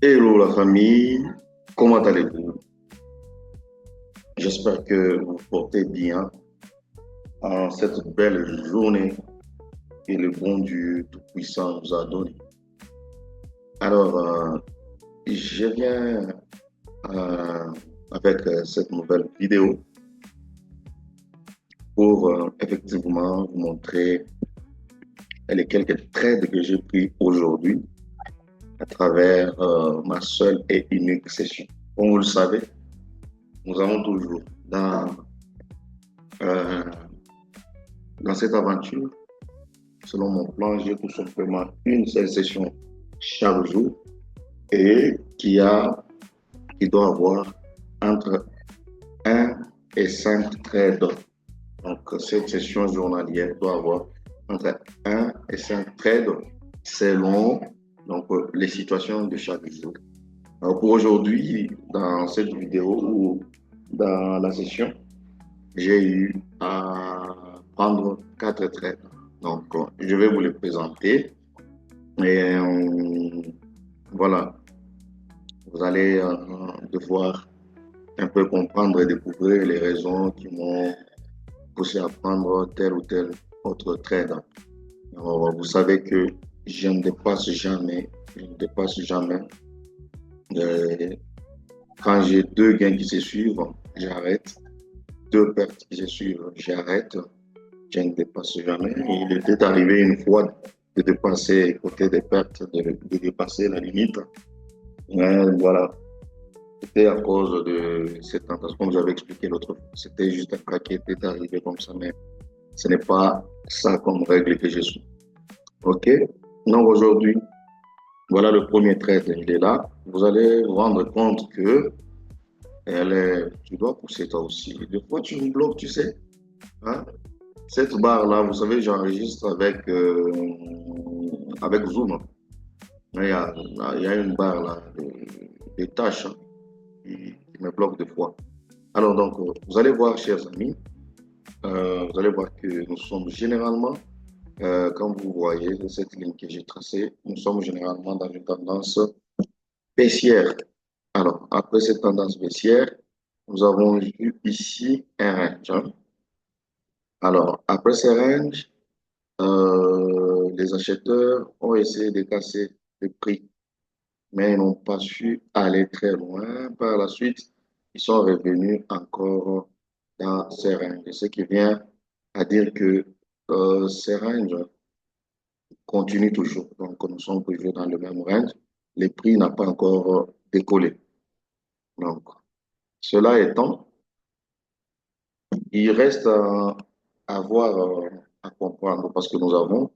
Hello la famille, comment allez-vous? J'espère que vous vous portez bien en cette belle journée que le bon Dieu Tout-Puissant nous a donnée. Alors, je viens euh, avec cette nouvelle vidéo pour effectivement vous montrer les quelques traits que j'ai pris aujourd'hui à travers ma seule et unique session. Comme vous le savez, nous avons toujours euh, dans cette aventure. Selon mon plan, j'ai tout simplement une seule session chaque jour et qui doit avoir entre un et 5 trades. Donc, cette session journalière doit avoir entre un et 5 trades selon les situations de chaque jour. Alors, pour aujourd'hui, dans cette vidéo ou dans la session, j'ai eu à prendre 4 trades. Donc, je vais vous les présenter. Et voilà, vous allez devoir un peu comprendre et découvrir les raisons qui m'ont poussé à prendre tel ou tel autre trade. Alors, vous savez que je ne dépasse jamais. Euh, Quand j'ai deux gains qui se suivent, j'arrête. Deux pertes qui se suivent, j'arrête. Je ne dépasse jamais. Il était arrivé une fois de dépasser côté des pertes, de dépasser la limite. Mais voilà, c'était à cause de cette tentation, comme j'avais expliqué l'autre fois. C'était juste un cas qui était arrivé comme ça, mais ce n'est pas ça comme règle que je suis. OK? Donc aujourd'hui, voilà le premier trade, il est là. Vous allez vous rendre compte que tu dois pousser toi aussi. Des fois, tu me bloques, tu sais. Hein? Cette barre-là, vous savez, j'enregistre avec Zoom. Il y a une barre là, de tâches hein, qui me bloque des fois. Alors donc, vous allez voir, chers amis, vous allez voir que nous sommes généralement, comme vous voyez cette ligne que j'ai tracée, nous sommes généralement dans une tendance baissière. Alors, après cette tendance baissière, nous avons eu ici un range. Hein. Alors, après ce range, les acheteurs ont essayé de casser le prix, mais ils n'ont pas su aller très loin. Par la suite, ils sont revenus encore dans ces ranges, ce qui vient à dire que ces ranges continuent toujours. Donc, nous sommes toujours dans le même range. Les prix n'ont pas encore décollé. Donc, cela étant, il reste à voir, à comprendre parce que nous avons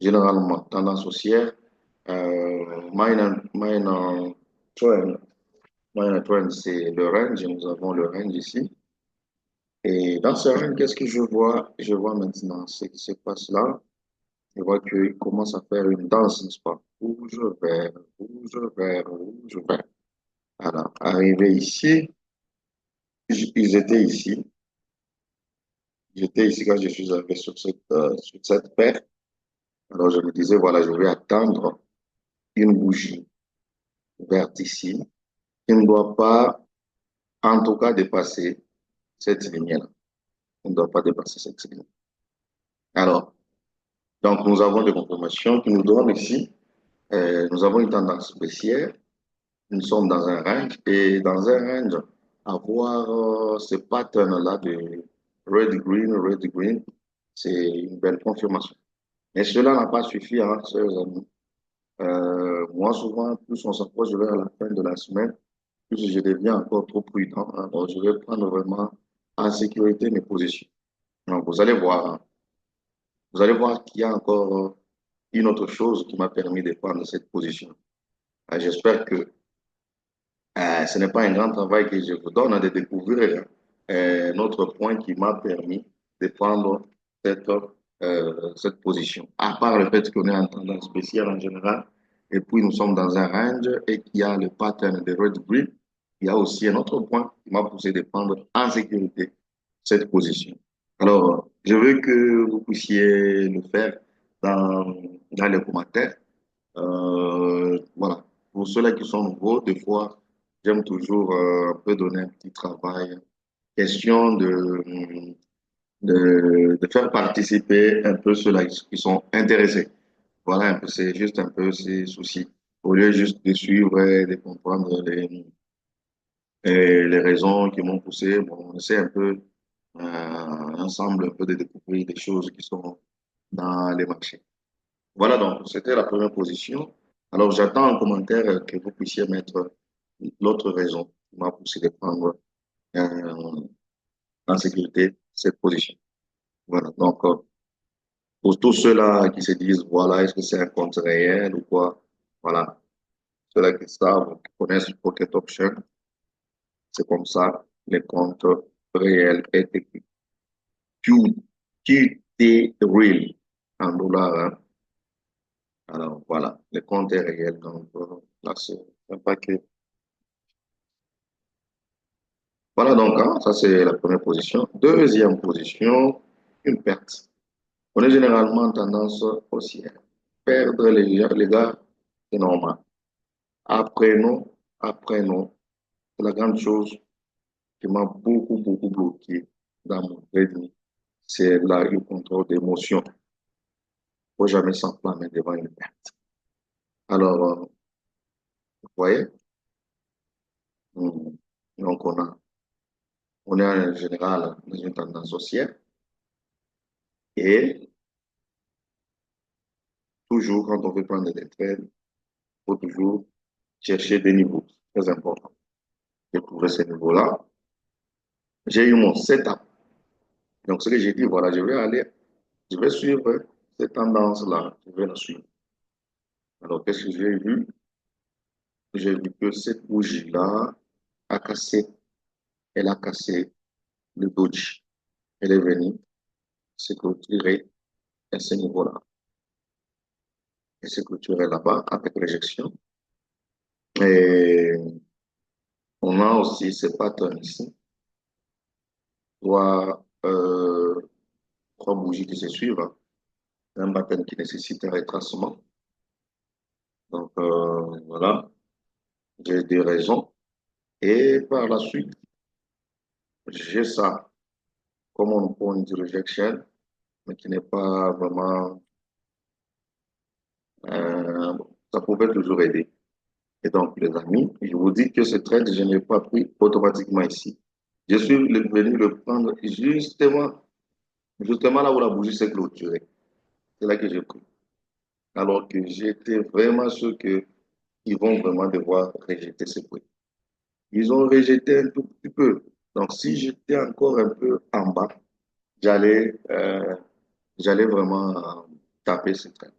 généralement tendance haussière, minor trend. Minor trend, c'est le range. Nous avons le range ici. Et dans ce range, qu'est-ce que je vois? Je vois maintenant ce qui se passe là. Je vois qu'il commence à faire une danse, n'est-ce pas? Rouge, vert, rouge, vert, rouge, vert. Alors, arrivé ici, ils étaient ici. J'étais ici quand je suis arrivé sur cette paire. Alors, je me disais, voilà, je vais attendre une bougie verte ici qui ne doit pas, en tout cas, dépasser cette ligne-là. On ne doit pas dépasser cette ligne. Alors, donc, nous avons des confirmations qui nous donnent ici, nous avons une tendance baissière, nous sommes dans un range, et dans un range, avoir ce pattern-là de red, green, c'est une belle confirmation. Mais cela n'a pas suffi, hein, chers amis. Moi, souvent, plus on s'approche vers la fin de la semaine, plus je deviens encore trop prudent. Hein. Donc, je vais prendre vraiment en sécurité mes positions. Donc, vous allez voir qu'il y a encore une autre chose qui m'a permis de prendre cette position. J'espère que ce n'est pas un grand travail que je vous donne hein, de découvrir notre point qui m'a permis de prendre cette position. À part le fait qu'on est en tendance spéciale en général, et puis nous sommes dans un range et qu'il y a le pattern de red green, il y a aussi un autre point qui m'a poussé de prendre en sécurité cette position. Alors, je veux que vous puissiez le faire dans les commentaires. Voilà, pour pour ceux-là qui sont nouveaux, des fois, j'aime toujours un peu donner un petit travail. Question de faire participer un peu ceux-là qui sont intéressés. Voilà un peu, c'est juste un peu ces soucis. Au lieu juste de suivre et de comprendre les raisons qui m'ont poussé, bon, on essaie un peu ensemble un peu de découvrir des choses qui sont dans les marchés. Voilà donc, c'était la première position. Alors, j'attends en commentaire que vous puissiez mettre l'autre raison qui m'a poussé de prendre euh, en sécurité cette position. Voilà. Donc, pour tous ceux-là qui se disent, voilà, est-ce que c'est un compte réel ou quoi? Voilà. Ceux-là qui savent, qui connaissent Pocket Option, c'est comme ça, les comptes réels est écrit. QT real en dollars, hein. Alors, voilà, le compte est réel. Donc, là, c'est un paquet. Voilà donc, hein, ça c'est la première position. Deuxième position, une perte. On est généralement tendance haussière. Perdre les gars, c'est normal. Apprenons, apprenons. C'est la grande chose qui m'a beaucoup bloqué dans mon trading. C'est là le contrôle d'émotion. Il ne faut jamais s'enflammer devant une perte. Alors, vous voyez, hum, donc on est en général dans une tendance haussière et toujours quand on veut prendre des trades, il faut toujours chercher des niveaux. Très important. J'ai trouvé ces niveaux-là. J'ai eu mon setup. Donc, ce que j'ai dit, voilà, je vais suivre cette tendance-là. Je vais la suivre. Alors, qu'est-ce que j'ai vu? J'ai vu que cette bougie-là a cassé, elle a cassé le doji. Elle est venue se clôturer à ce niveau-là. Elle s'est clôturée là-bas avec réjection. Et on a aussi ces patterns ici. Trois, trois bougies qui se suivent, hein. Un pattern qui nécessite un retracement. Donc, voilà, j'ai des raisons. Et par la suite, j'ai ça comme un point de rejection, mais qui n'est pas vraiment, ça pouvait toujours aider. Et donc, les amis, je vous dis que ce trade, je n'ai pas pris automatiquement ici. Je suis venu le prendre justement là où la bougie s'est clôturée. C'est là que j'ai pris. Alors que j'étais vraiment sûr qu'ils vont vraiment devoir rejeter ce prix. Ils ont rejeté un tout petit peu. Donc, si j'étais encore un peu en bas, j'allais j'allais vraiment taper ce trade.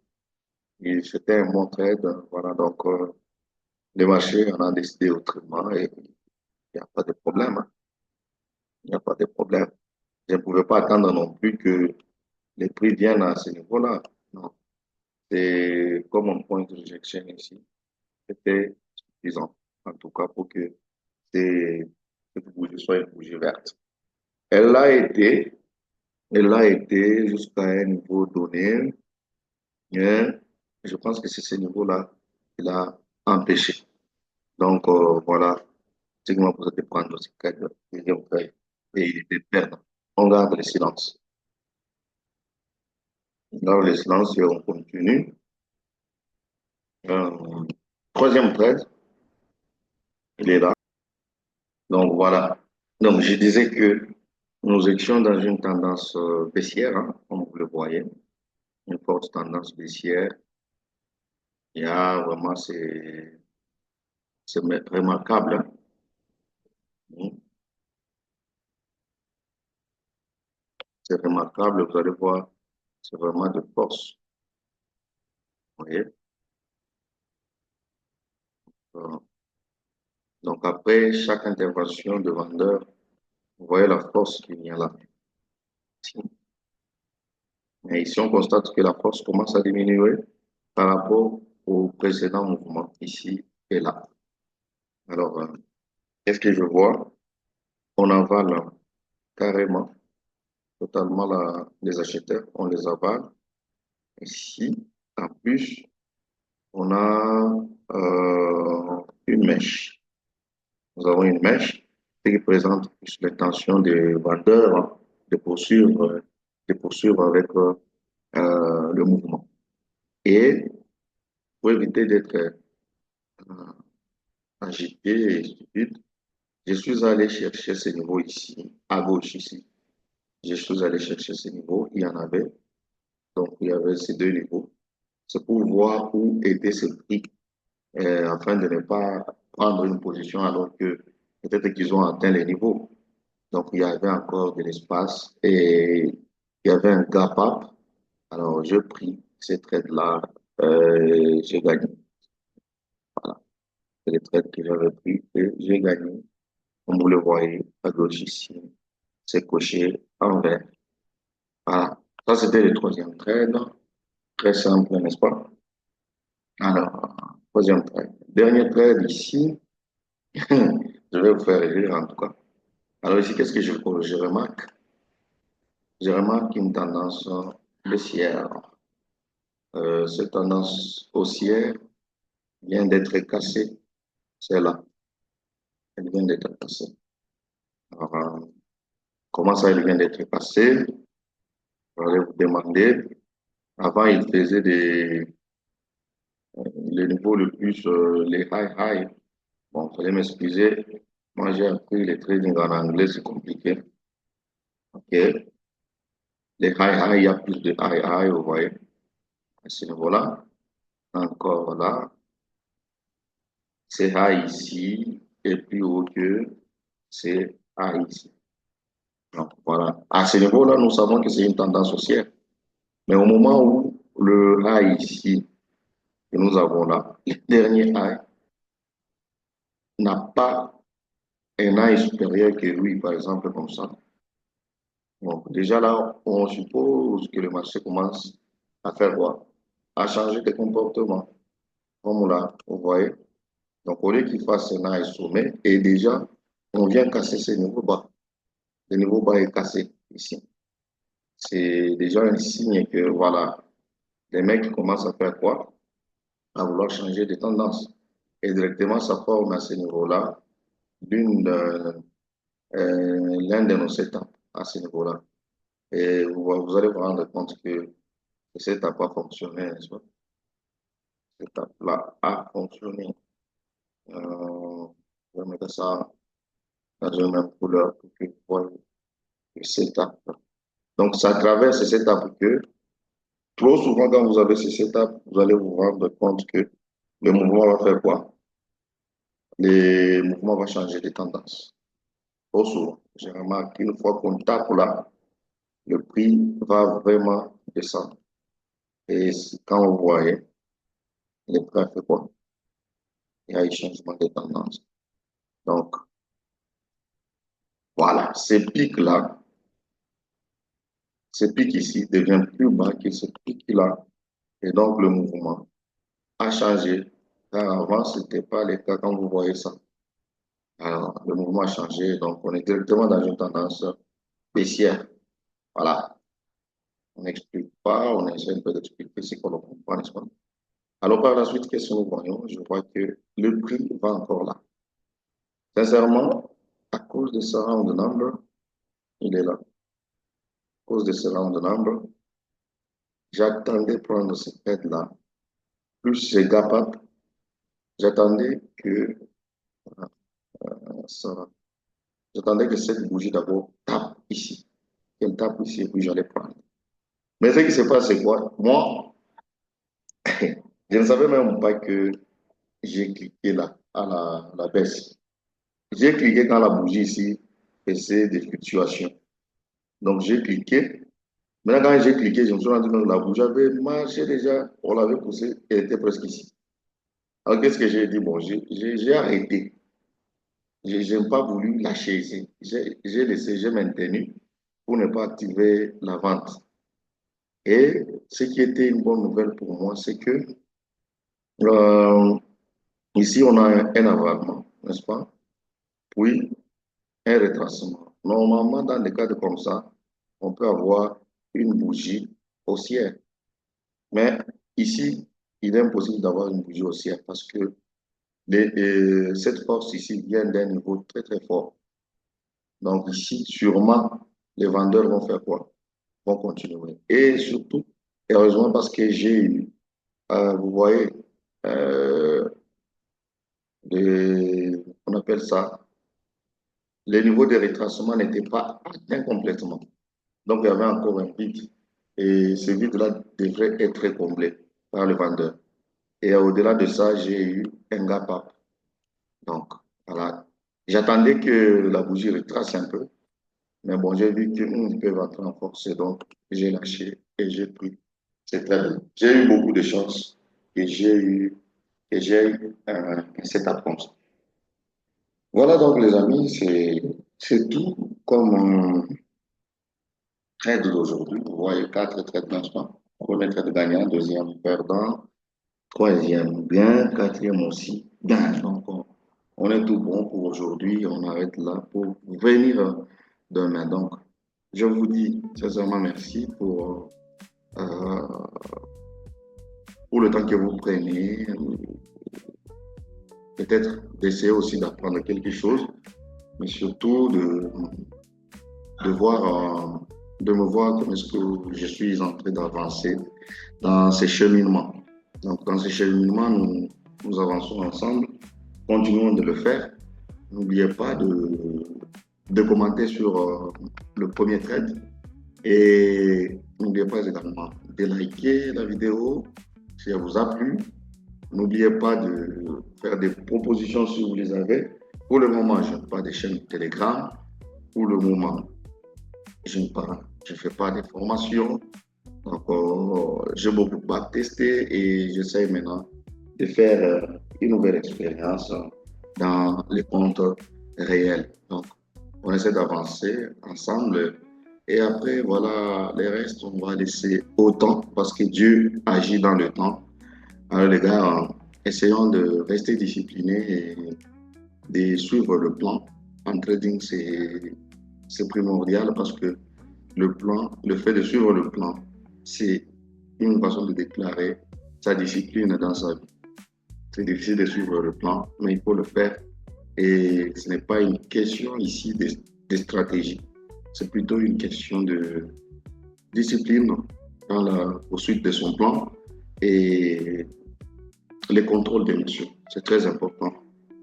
Et c'était un bon trade. Voilà, donc le marché en a décidé autrement et il n'y a pas de problème, hein. Il n'y a pas de problème. Je ne pouvais pas attendre non plus que les prix viennent à ce niveau-là. Non, c'est comme un point de rejection ici. C'était suffisant, en tout cas, pour que cette bougie soit une bougie verte. Elle l'a été, elle l'a été jusqu'à un niveau donné, mais je pense que c'est ce niveau-là qui l'a empêché. Donc, voilà, c'est que moi, vous allez prendre ce cadre et de perdre. On garde le silence. On garde le silence et on continue. Euh, troisième trade, il est là. Donc, voilà. Donc, je disais que nous étions dans une tendance baissière, hein, comme vous le voyez, une forte tendance baissière. Il y a vraiment, c'est remarquable, hein. C'est remarquable, vous allez voir, c'est vraiment de force. Vous voyez? Euh, Donc après chaque intervention de vendeur, vous voyez la force qu'il y a là. Et ici, on constate que la force commence à diminuer par rapport au précédent mouvement, ici et là. Alors, qu'est-ce que je vois? On avale carrément, totalement les acheteurs, on les avale. Ici, en plus, on a une mèche. Nous avons une mèche qui présente plus l'intention des vendeurs de poursuivre avec le mouvement. Et pour éviter d'être agité et stupide, je suis allé chercher ce niveau ici, à gauche ici. Je suis allé chercher ce niveau, il y en avait. Donc, il y avait ces deux niveaux. C'est pour voir où étaient ces prix, afin de ne pas prendre une position alors que peut-être qu'ils ont atteint les niveaux. Donc, il y avait encore de l'espace et il y avait un gap up. Alors, je pris ces trades-là, j'ai gagné. Voilà, c'est les trades que j'avais pris et j'ai gagné. Comme vous le voyez à gauche ici, c'est coché en vert. Voilà, ça c'était le troisième trade. Très simple, n'est-ce pas? Alors, troisième trade. Dernier trade ici, je vais vous faire rire en tout cas. Alors ici, qu'est-ce que je remarque? Je remarque une tendance baissière. Cette tendance haussière vient d'être cassée. C'est là. Elle vient d'être cassée. Alors, comment ça, elle vient d'être cassée? Je vais vous demander. Avant, il faisait les niveaux le plus, les high. Bon, vous allez m'excuser. Moi, j'ai appris les trading en anglais, c'est compliqué. OK. Les high, il y a plus de high, vous voyez. À ce niveau-là. Encore là. C'est high ici. Et plus haut que c'est high ici. Donc, voilà. À ce niveau-là, nous savons que c'est une tendance haussière. Mais au moment où le high ici, que nous avons là, le dernier high n'a pas un high supérieur que lui, par exemple, comme ça. Donc, déjà là, on suppose que le marché commence à faire quoi? À changer de comportement. Comme là, vous voyez. Donc, au lieu qu'il fasse un high sommet, et déjà, on vient casser ce niveau bas. Le niveau bas est cassé ici. C'est déjà un signe que, voilà, les mecs commencent à faire quoi? À vouloir changer de tendance. Et directement, ça forme à ce niveau-là l'un de nos setups à ce niveau-là. Et vous allez vous rendre compte que ce setup n'a pas fonctionné, n'est-ce pas? Ce setup-là a fonctionné. Je vais mettre ça dans une même couleur pour que vous voyez le setup. Donc, c'est à travers ce setup que, trop souvent, quand vous avez ce setup, vous allez vous rendre compte que le mouvement va faire quoi? Le mouvement va changer de tendance. Trop souvent. Je remarque qu'une fois qu'on tape là, le prix va vraiment descendre. Et quand vous voyez, le prix fait quoi? Il y a un changement de tendance. Donc, voilà, ces pics ici deviennent plus bas que ce pic-là. Et donc, le mouvement a changé. Car avant, ce n'était pas le cas quand vous voyez ça. Alors, le mouvement a changé. Donc, on est directement dans une tendance baissière. Voilà. On n'explique pas, on essaie un peu d'expliquer ce qu'on comprend, n'est-ce pas? Alors, par la suite, qu'est-ce que nous voyons? Je vois que le prix va encore là. Sincèrement, à cause de ce round number, il est là. À cause de ce round number, j'attendais prendre cette tête-là, plus ce gap up, j'attendais que ça, j'attendais que cette bougie d'abord tape ici. Qu'elle tape ici et puis j'allais prendre. Mais ce qui se passe, c'est quoi? Moi, je ne savais même pas que j'ai cliqué là, à la baisse. J'ai cliqué quand la bougie ici faisait des fluctuations. Donc j'ai cliqué. Maintenant, quand j'ai cliqué, je me suis rendu compte que la bougie avait marché déjà. On l'avait poussée, elle était presque ici. Alors qu'est-ce que j'ai dit? Bon, j'ai arrêté. Je n'ai pas voulu lâcher ici. J'ai laissé, j'ai maintenu pour ne pas activer la vente. Et ce qui était une bonne nouvelle pour moi, c'est que euh, ici, on a un avalement, n'est-ce pas? Puis, un retracement. Normalement, dans des cas comme ça, on peut avoir une bougie haussière. Mais ici, il est impossible d'avoir une bougie haussière parce que Cette force ici vient d'un niveau très très fort. Donc ici, sûrement, les vendeurs vont faire quoi? Vont continuer. Et surtout, heureusement parce que j'ai eu, vous voyez, euh, on appelle ça, les niveaux de retracement n'étaient pas atteints complètement. Donc il y avait encore un vide. Et ce vide-là devrait être comblé par le vendeur. Et au-delà de ça, j'ai eu un gap up. Donc, voilà. J'attendais que la bougie retrace un peu. Mais bon, j'ai vu qu'ils peuvent entrer en force. Donc, j'ai lâché et j'ai pris. C'est très bien. J'ai eu beaucoup de chance et j'ai eu un setup comme ça. Voilà donc, les amis, c'est tout comme trade d'aujourd'hui. Vous voyez, quatre trades lancement. Premier trade gagnant, deuxième perdant, troisième bien, quatrième aussi bien. Donc, on est tout bon pour aujourd'hui. On arrête là pour venir demain. Donc, je vous dis sincèrement merci euh, pour le temps que vous prenez. Peut-être d'essayer aussi d'apprendre quelque chose, mais surtout de voir, de me voir comment est-ce que je suis en train d'avancer dans ces cheminements. Donc, dans ces cheminements, nous avançons ensemble. Continuons de le faire. N'oubliez pas de commenter sur le premier thread et n'oubliez pas également de liker la vidéo si elle vous a plu. N'oubliez pas de faire des propositions si vous les avez. Pour le moment, je n'ai pas de chaîne Telegram. Pour le moment, je ne fais pas de formation. Donc, j'ai beaucoup à tester et j'essaie maintenant de faire une nouvelle expérience dans les comptes réels. Donc, on essaie d'avancer ensemble et après, voilà, les restes, on va laisser au temps parce que Dieu agit dans le temps. Alors, les gars, essayons de rester disciplinés et de suivre le plan. En trading, c'est primordial parce que le plan, le fait de suivre le plan, c'est une façon de déclarer sa discipline dans sa vie. C'est difficile de suivre le plan, mais il faut le faire. Et ce n'est pas une question ici de stratégie. C'est plutôt une question de discipline dans la poursuite de son plan et les contrôles d'émotion. C'est très important.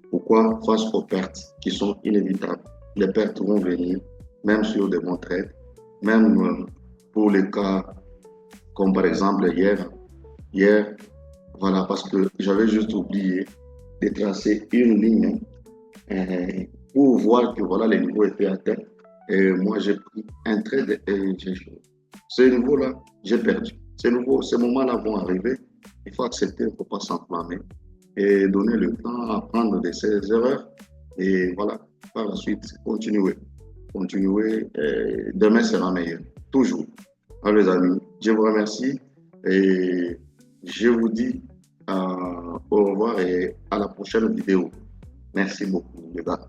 Pourquoi? Face aux pertes qui sont inévitables. Les pertes vont venir, même sur des bons trades, même pour les cas comme par exemple hier. Hier, voilà, parce que j'avais juste oublié de tracer une ligne pour voir que voilà, les niveaux étaient atteints. Et moi, j'ai pris un trade et j'ai joué. Ce niveau-là, j'ai perdu. Ces moments-là vont arriver. Il faut accepter, il ne faut pas s'enflammer et donner le temps à apprendre de ses erreurs. Et voilà, par la suite, continuer. Continuer. Demain sera meilleur. Toujours. Alors, les amis, je vous remercie et je vous dis au revoir et à la prochaine vidéo. Merci beaucoup, les gars.